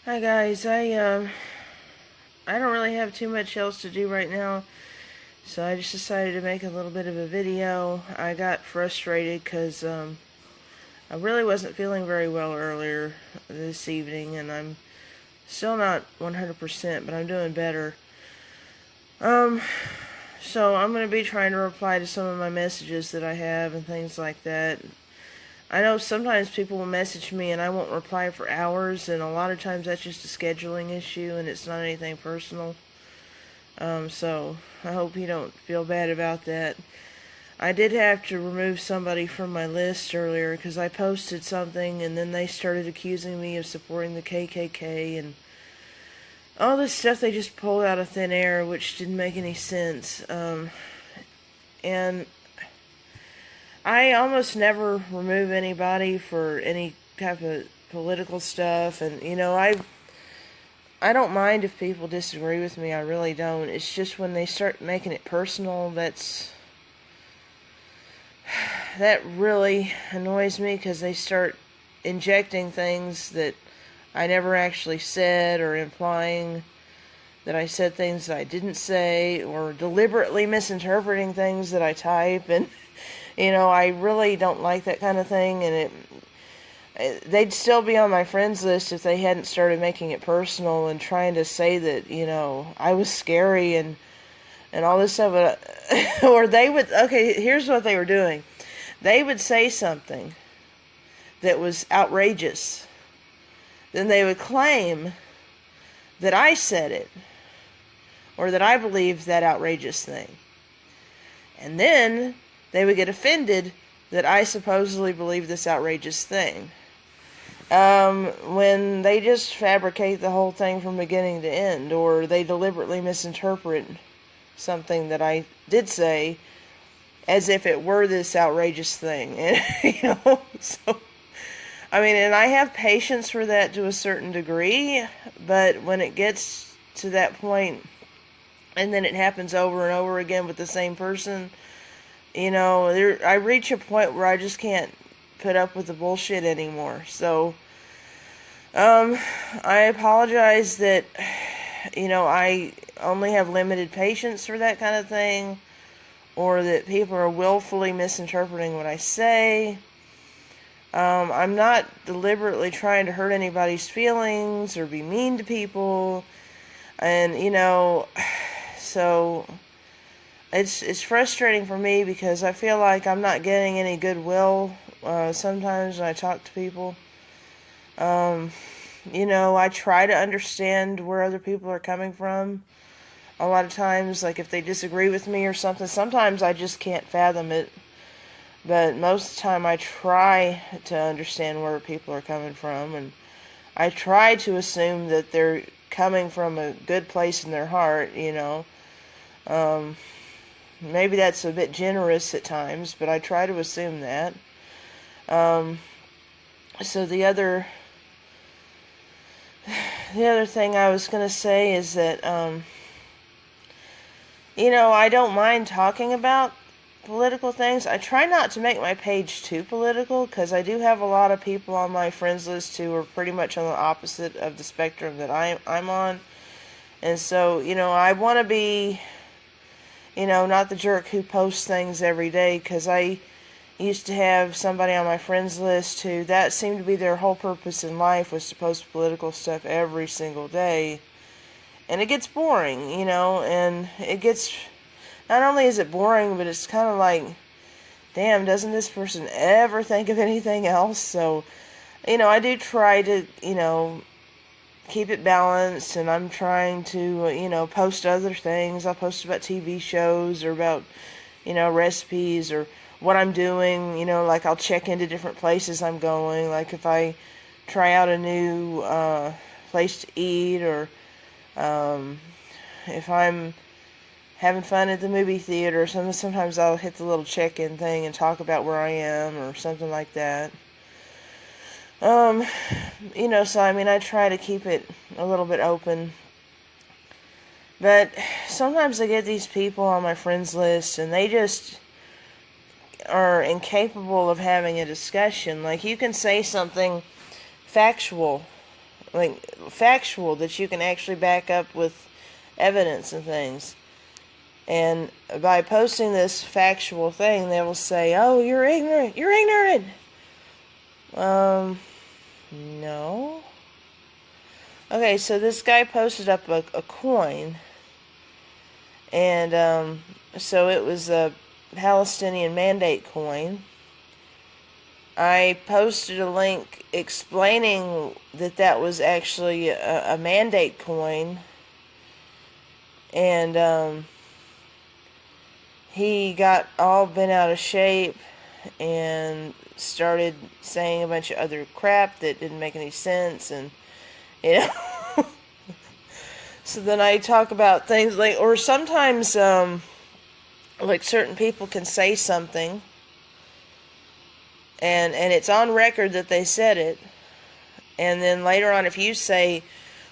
Hi guys, I don't really have too much else to do right now, so I just decided to make a little bit of a video. I got frustrated because I really wasn't feeling very well earlier this evening, and I'm still not 100%, but I'm doing better. Um, so I'm going to be trying to reply to some of my messages that I have and things like that. I know sometimes people will message me and I won't reply for hours, and a lot of times that's just a scheduling issue and it's not anything personal. So I hope you don't feel bad about that. I did have to remove somebody from my list earlier because I posted something and then they started accusing me of supporting the KKK and all this stuff they just pulled out of thin air, which didn't make any sense. And I almost never remove anybody for any type of political stuff, and I don't mind if people disagree with me. I really don't. It's just when they start making it personal that really annoys me, because they start injecting things that I never actually said, or implying that I said things that I didn't say, or deliberately misinterpreting things that I type. And I really don't like that kind of thing, and they'd still be on my friends list if they hadn't started making it personal and trying to say that, I was scary and all this stuff. Or they would, okay, here's what they were doing. They would say something that was outrageous. Then they would claim that I said it, or that I believed that outrageous thing. And then they would get offended that I supposedly believe this outrageous thing. When they just fabricate the whole thing from beginning to end, or they deliberately misinterpret something that I did say as if it were this outrageous thing. And, so, and I have patience for that to a certain degree, but when it gets to that point, and then it happens over and over again with the same person, I reach a point where I just can't put up with the bullshit anymore. So, I apologize that, I only have limited patience for that kind of thing, or that people are willfully misinterpreting what I say. I'm not deliberately trying to hurt anybody's feelings or be mean to people, and, so it's frustrating for me because I feel like I'm not getting any goodwill sometimes when I talk to people. I try to understand where other people are coming from. A lot of times, like if they disagree with me or something, sometimes I just can't fathom it. But most of the time I try to understand where people are coming from, and I try to assume that they're coming from a good place in their heart, Maybe that's a bit generous at times, but I try to assume that. So the other thing I was going to say is that, I don't mind talking about political things. I try not to make my page too political, because I do have a lot of people on my friends list who are pretty much on the opposite of the spectrum that I'm on. And so, I want to be, not the jerk who posts things every day, because I used to have somebody on my friends list who that seemed to be their whole purpose in life, was to post political stuff every single day. And it gets boring, and it gets, not only is it boring, but it's kind of like, damn, doesn't this person ever think of anything else? So, I do try to, keep it balanced, and I'm trying to, post other things. I'll post about TV shows, or about, recipes, or what I'm doing, like I'll check into different places I'm going, like if I try out a new place to eat, or if I'm having fun at the movie theater or something, sometimes I'll hit the little check-in thing and talk about where I am, or something like that. So I try to keep it a little bit open. But sometimes I get these people on my friends list and they just are incapable of having a discussion. Like, you can say something factual like factual, that you can actually back up with evidence and things. And by posting this factual thing, they will say, "Oh, you're ignorant. You're ignorant." No. Okay, so this guy posted up a coin, and so it was a Palestinian mandate coin. I posted a link explaining that that was actually a mandate coin, and he got all bent out of shape and started saying a bunch of other crap that didn't make any sense, and you know. So then I talk about things like, or sometimes like certain people can say something, and it's on record that they said it, and then later on, if you say,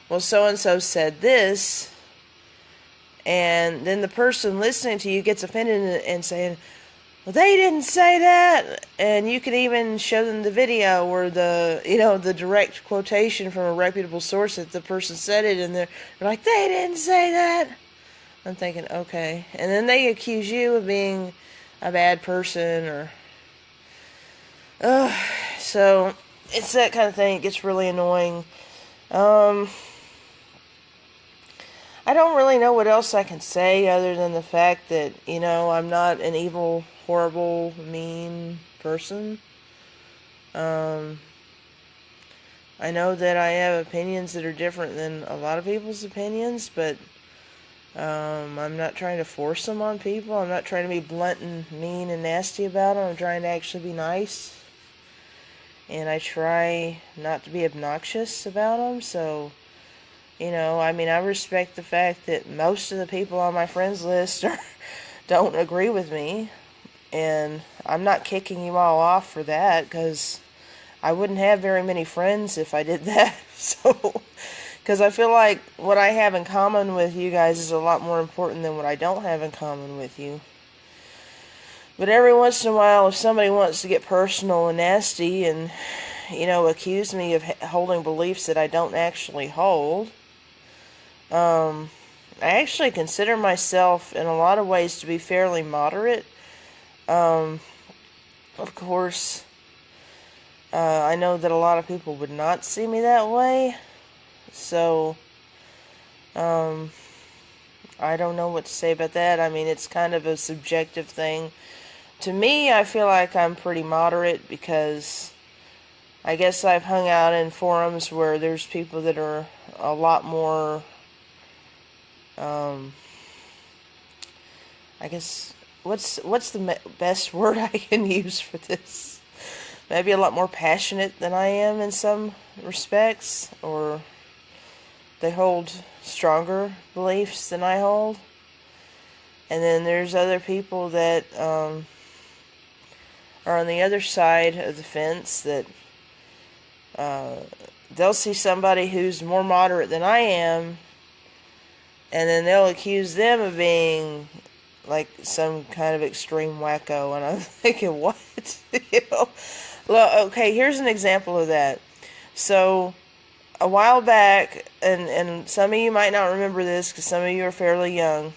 well, so and so said this, and then the person listening to you gets offended and saying, well, they didn't say that, and you can even show them the video where the direct quotation from a reputable source that the person said it, and they're like, they didn't say that. I'm thinking, okay, and then they accuse you of being a bad person, or so it's that kind of thing. It gets really annoying. I don't really know what else I can say other than the fact that, I'm not an evil, horrible, mean person. I know that I have opinions that are different than a lot of people's opinions, but I'm not trying to force them on people. I'm not trying to be blunt and mean and nasty about them. I'm trying to actually be nice. And I try not to be obnoxious about them, so, I respect the fact that most of the people on my friends list don't agree with me, and I'm not kicking you all off for that, because I wouldn't have very many friends if I did that, so, because I feel like what I have in common with you guys is a lot more important than what I don't have in common with you. But every once in a while, if somebody wants to get personal and nasty and, accuse me of holding beliefs that I don't actually hold, I actually consider myself in a lot of ways to be fairly moderate. Of course, I know that a lot of people would not see me that way, so I don't know what to say about that. I mean, it's kind of a subjective thing. To me, I feel like I'm pretty moderate because I guess I've hung out in forums where there's people that are a lot more, I guess, what's the best word I can use for this? Maybe a lot more passionate than I am in some respects, or they hold stronger beliefs than I hold. And then there's other people that are on the other side of the fence that they'll see somebody who's more moderate than I am, and then they'll accuse them of being like some kind of extreme wacko, and I'm thinking, what? Well, okay, here's an example of that. So a while back, and some of you might not remember this because some of you are fairly young,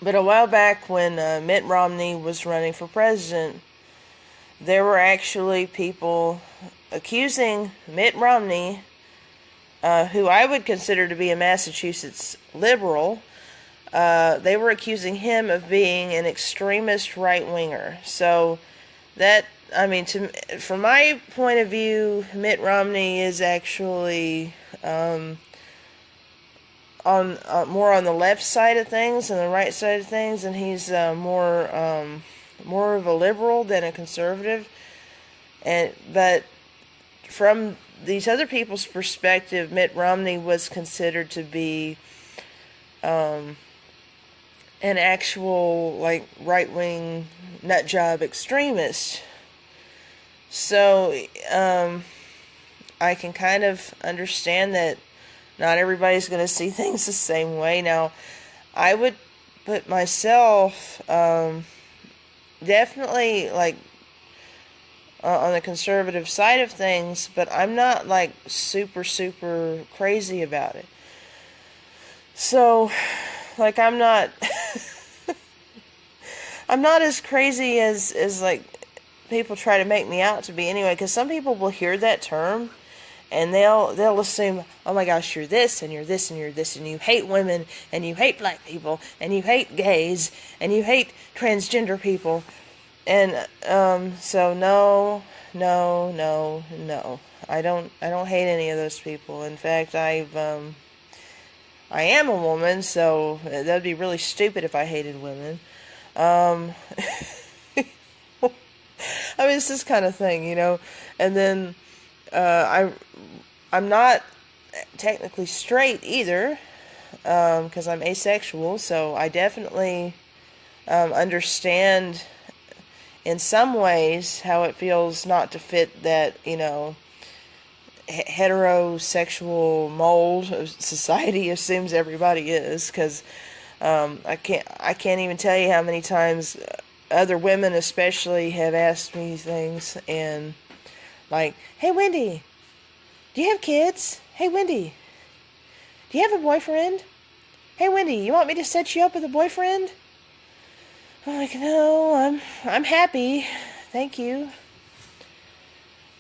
but a while back when Mitt Romney was running for president, there were actually people accusing Mitt Romney, who I would consider to be a Massachusetts liberal, they were accusing him of being an extremist right-winger. So that, from my point of view, Mitt Romney is actually more on the left side of things than the right side of things, and he's more of a liberal than a conservative. But from these other people's perspective, Mitt Romney was considered to be an actual right-wing nutjob extremist. So I can kind of understand that not everybody's going to see things the same way. Now, I would put myself definitely on the conservative side of things, but I'm not like super, super crazy about it. So, like, I'm not, I'm not as crazy as like people try to make me out to be anyway, because some people will hear that term and they'll assume, oh my gosh, you're this and you're this and you're this, and you hate women and you hate black people and you hate gays and you hate transgender people. And so no, no, no, no. I don't hate any of those people. In fact, I am a woman, so that'd be really stupid if I hated women. I mean, it's this kind of thing, you know. And then I'm not technically straight either, because I'm asexual. So I definitely understand in some ways how it feels not to fit that, you know, heterosexual mold of society assumes everybody is. Because I can't even tell you how many times other women especially have asked me things, and like, hey Wendy, do you have kids? Hey Wendy, do you have a boyfriend? Hey Wendy, you want me to set you up with a boyfriend? I'm like, no, I'm happy, thank you.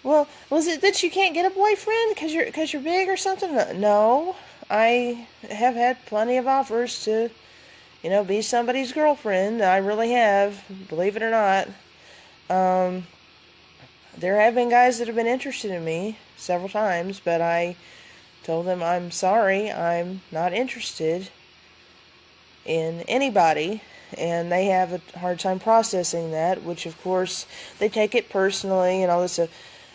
Well, was it that you can't get a boyfriend because you're big or something? No, I have had plenty of offers to, you know, be somebody's girlfriend. I really have, believe it or not. There have been guys that have been interested in me several times, but I told them I'm sorry, I'm not interested in anybody. And they have a hard time processing that, which of course they take it personally and all this stuff.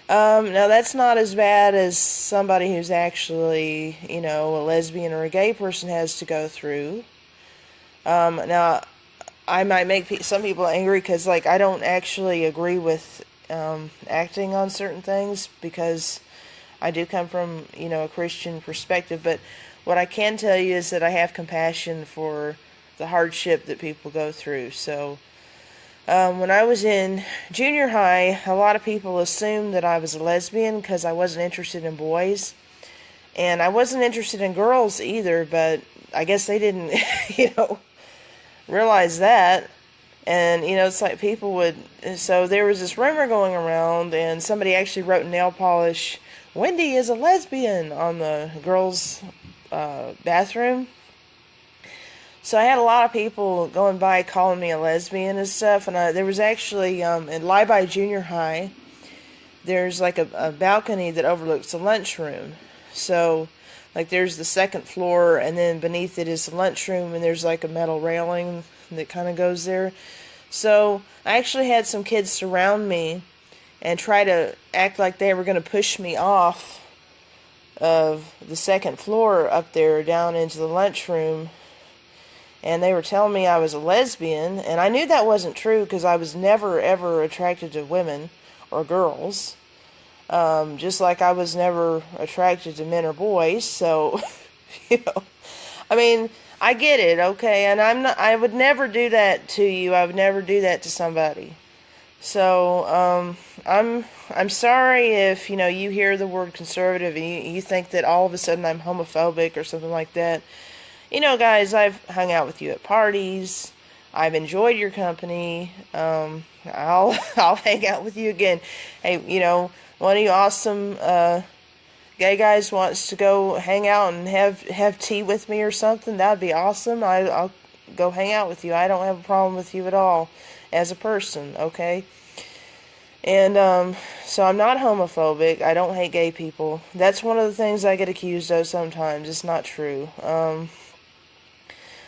Now that's not as bad as somebody who's actually, you know, a lesbian or a gay person has to go through. Now I might make some people angry because, like, I don't actually agree with acting on certain things, because I do come from, you know, a Christian perspective. But what I can tell you is that I have compassion for the hardship that people go through. So when I was in junior high, a lot of people assumed that I was a lesbian because I wasn't interested in boys. And I wasn't interested in girls either, but I guess they didn't, you know, realize that. And, you know, it's like people would, so there was this rumor going around, and somebody actually wrote in nail polish, Wendy is a lesbian, on the girls' bathroom. So I had a lot of people going by calling me a lesbian and stuff. And there was actually, in Libi Junior High, there's like a balcony that overlooks the lunchroom. So, like, there's the second floor, and then beneath it is the lunchroom, and there's like a metal railing that kind of goes there. So I actually had some kids surround me and try to act like they were going to push me off of the second floor up there down into the lunchroom. And they were telling me I was a lesbian, and I knew that wasn't true because I was never ever attracted to women or girls. Just like I was never attracted to men or boys. So, you know, I mean, I get it, okay, and I would never do that to you. I would never do that to somebody. So, I'm sorry if, you know, you hear the word conservative and you think that all of a sudden I'm homophobic or something like that. You know, guys, I've hung out with you at parties. I've enjoyed your company. I'll hang out with you again. Hey, you know, one of you awesome gay guys wants to go hang out and have tea with me or something, that'd be awesome. I'll go hang out with you. I don't have a problem with you at all as a person, okay? And so I'm not homophobic. I don't hate gay people. That's one of the things I get accused of sometimes. It's not true.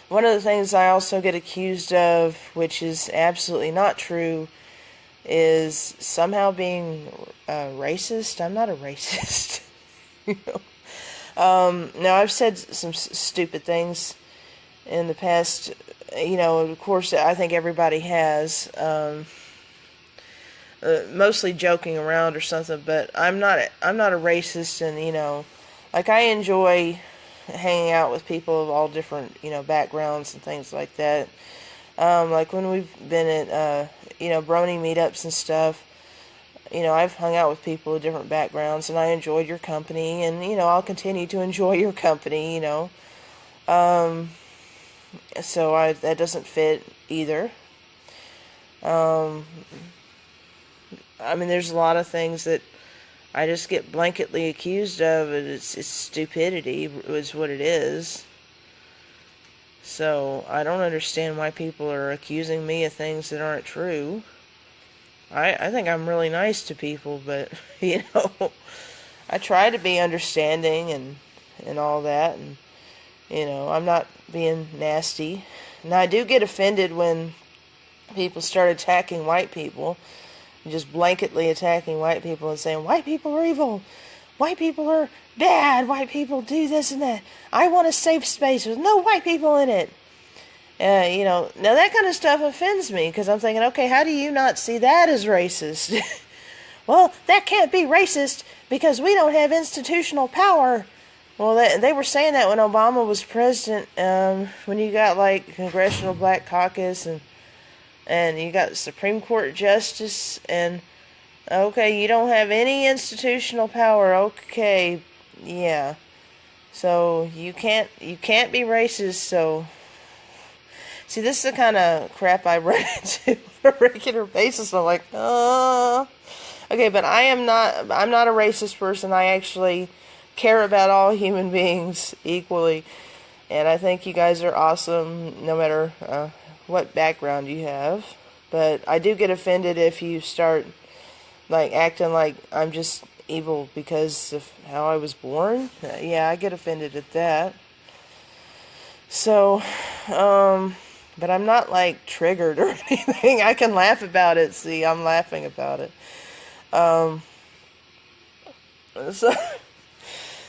One of the things I also get accused of, which is absolutely not true, is somehow being racist. I'm not a racist. You know? Now, I've said some stupid things in the past. You know, of course, I think everybody has. Mostly joking around or something, but I'm not a racist, and, you know, like, I enjoy hanging out with people of all different, you know, backgrounds and things like that. Like when we've been at, you know, brony meetups and stuff, I've hung out with people with different backgrounds, and I enjoyed your company, and, I'll continue to enjoy your company, So that doesn't fit either. I mean, there's a lot of things that I just get blanketly accused of, and it's stupidity is what it is. So I don't understand why people are accusing me of things that aren't true. I think I'm really nice to people, but, I try to be understanding and all that, and, I'm not being nasty. And I do get offended when people start attacking white people, just blanketly attacking white people and saying, white people are evil, white people are bad, white people do this and that. I want a safe space with no white people in it. Now that kind of stuff offends me, because I'm thinking, okay, how do you not see that as racist? Well, that can't be racist because we don't have institutional power. Well, they were saying that when Obama was president, when you got like Congressional Black Caucus and you got Supreme Court Justice, and okay, you don't have any institutional power. Okay, yeah. So you can't be racist. So see, this is the kind of crap I run into on a regular basis. I'm like, okay, but I'm not a racist person. I actually care about all human beings equally, and I think you guys are awesome, no matter what background you have. But I do get offended if you start like acting like I'm just evil because of how I was born. Yeah, I get offended at that. So, but I'm not like triggered or anything. I can laugh about it. See, I'm laughing about it. So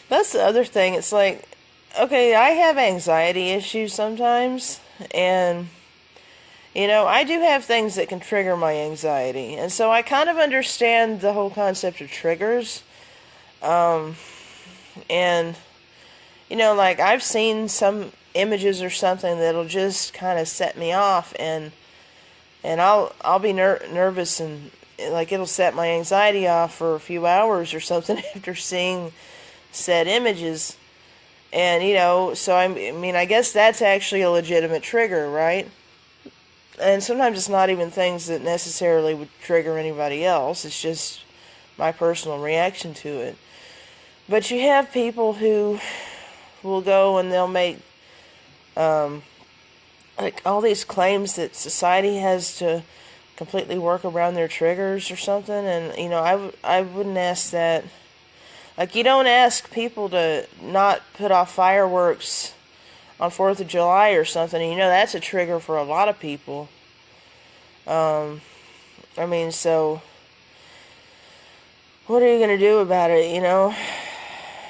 that's the other thing. It's like, okay, I have anxiety issues sometimes, and I do have things that can trigger my anxiety, and so I kind of understand the whole concept of triggers. And like I've seen some images or something that'll just kind of set me off, and I'll be nervous, and like it'll set my anxiety off for a few hours or something after seeing said images. And so I mean, I guess that's actually a legitimate trigger, right? And sometimes it's not even things that necessarily would trigger anybody else. It's just my personal reaction to it. But you have people who will go and they'll make like all these claims that society has to completely work around their triggers or something. And I wouldn't ask that. Like, you don't ask people to not put off fireworks on 4th of July or something. That's a trigger for a lot of people. I mean, so what are you going to do about it,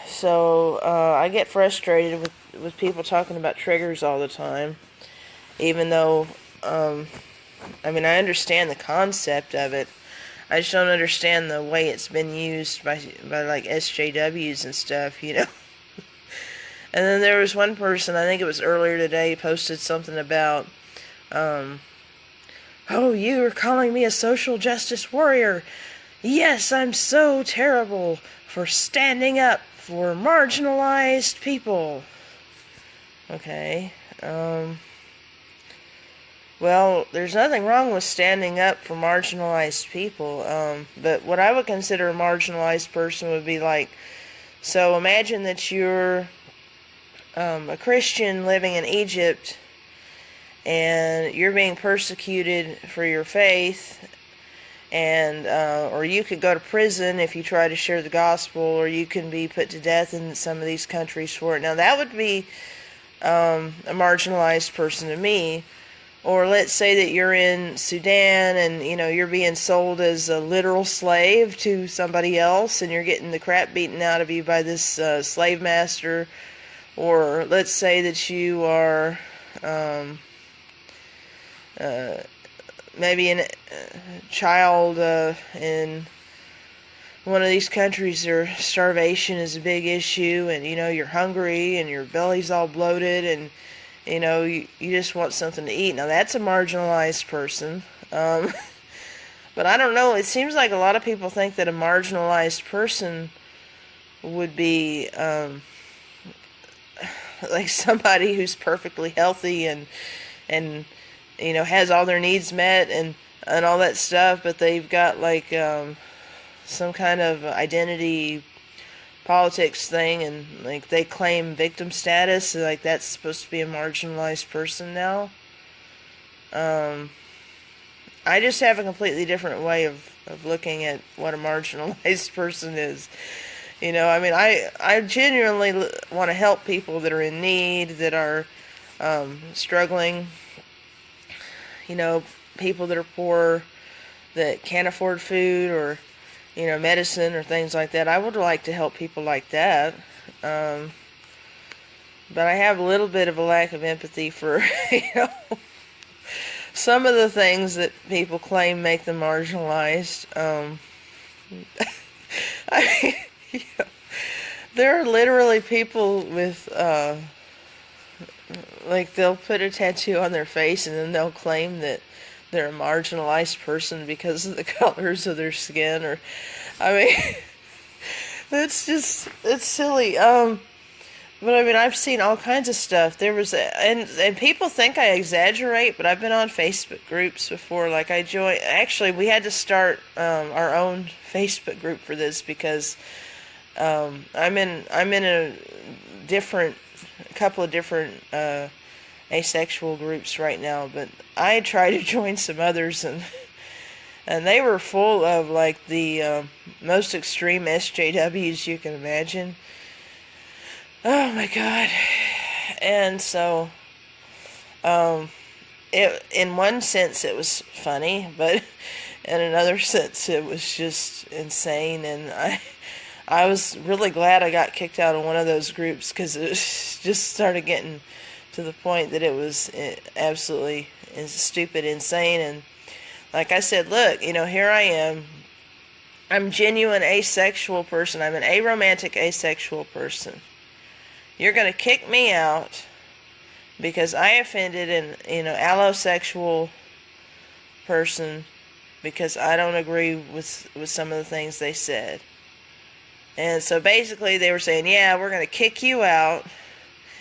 So I get frustrated with people talking about triggers all the time, even though, I mean, I understand the concept of it. I just don't understand the way it's been used by like SJWs and stuff, And then there was one person, I think it was earlier today, posted something about, oh, you are calling me a social justice warrior. Yes, I'm so terrible for standing up for marginalized people. Okay, well, there's nothing wrong with standing up for marginalized people, but what I would consider a marginalized person would be like, so imagine that you're a Christian living in Egypt, and you're being persecuted for your faith, and or you could go to prison if you try to share the gospel, or you can be put to death in some of these countries for it. Now, that would be a marginalized person to me. Or let's say that you're in Sudan and, you're being sold as a literal slave to somebody else, and you're getting the crap beaten out of you by this slave master. Or let's say that you are maybe a child in one of these countries where starvation is a big issue, and, you're hungry and your belly's all bloated, and you just want something to eat. Now, that's a marginalized person. But I don't know, it seems like a lot of people think that a marginalized person would be like somebody who's perfectly healthy and has all their needs met and all that stuff, but they've got like some kind of identity politics thing, and like they claim victim status, like that's supposed to be a marginalized person now. I just have a completely different way of looking at what a marginalized person is. I mean, I genuinely want to help people that are in need, that are struggling, people that are poor, that can't afford food or, medicine or things like that. I would like to help people like that. But I have a little bit of a lack of empathy for, some of the things that people claim make them marginalized. I mean, there are literally people with, like, they'll put a tattoo on their face and then they'll claim that they're a marginalized person because of the colors of their skin, or, I mean, it's silly. But I mean, I've seen all kinds of stuff. There was, and people think I exaggerate, but I've been on Facebook groups before. Like actually, we had to start our own Facebook group for this because I'm in a couple of different asexual groups right now. But I tried to join some others, and they were full of like the most extreme SJWs you can imagine. Oh my God. And so, in one sense it was funny, but in another sense it was just insane, and I was really glad I got kicked out of one of those groups, because it just started getting to the point that it was absolutely stupid, insane, and like I said, look, here I am. I'm a genuine asexual person. I'm an aromantic asexual person. You're going to kick me out because I offended an, allosexual person because I don't agree with some of the things they said. And so basically they were saying, yeah, we're going to kick you out,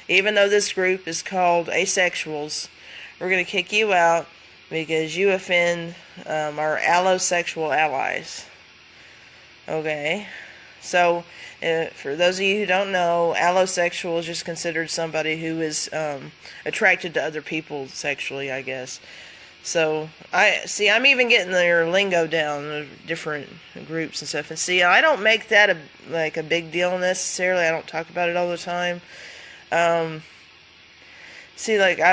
even though this group is called asexuals. We're going to kick you out because you offend our allosexual allies. Okay. So, for those of you who don't know, allosexual is just considered somebody who is attracted to other people sexually, I guess. So, I'm even getting their lingo down, different groups and stuff. And see, I don't make that a big deal necessarily. I don't talk about it all the time. I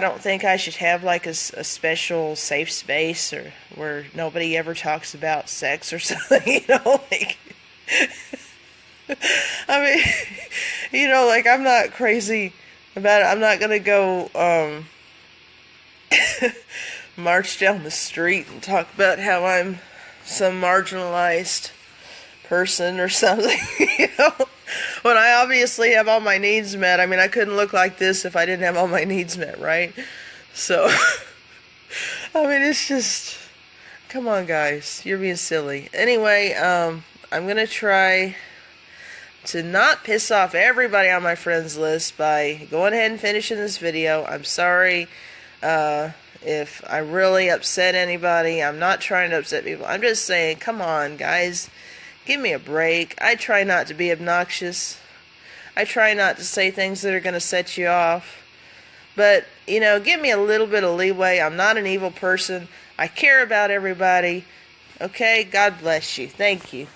don't think I should have like a special safe space or where nobody ever talks about sex or something, like... I mean, I'm not crazy about it. I'm not gonna go march down the street and talk about how I'm some marginalized person or something, when I obviously have all my needs met. I mean, I couldn't look like this if I didn't have all my needs met, right? So, I mean, it's just, come on, guys, you're being silly. Anyway, I'm gonna try to not piss off everybody on my friends list by going ahead and finishing this video. I'm sorry if I really upset anybody. I'm not trying to upset people. I'm just saying, come on, guys, give me a break. I try not to be obnoxious. I try not to say things that are going to set you off. But, give me a little bit of leeway. I'm not an evil person. I care about everybody. Okay? God bless you. Thank you.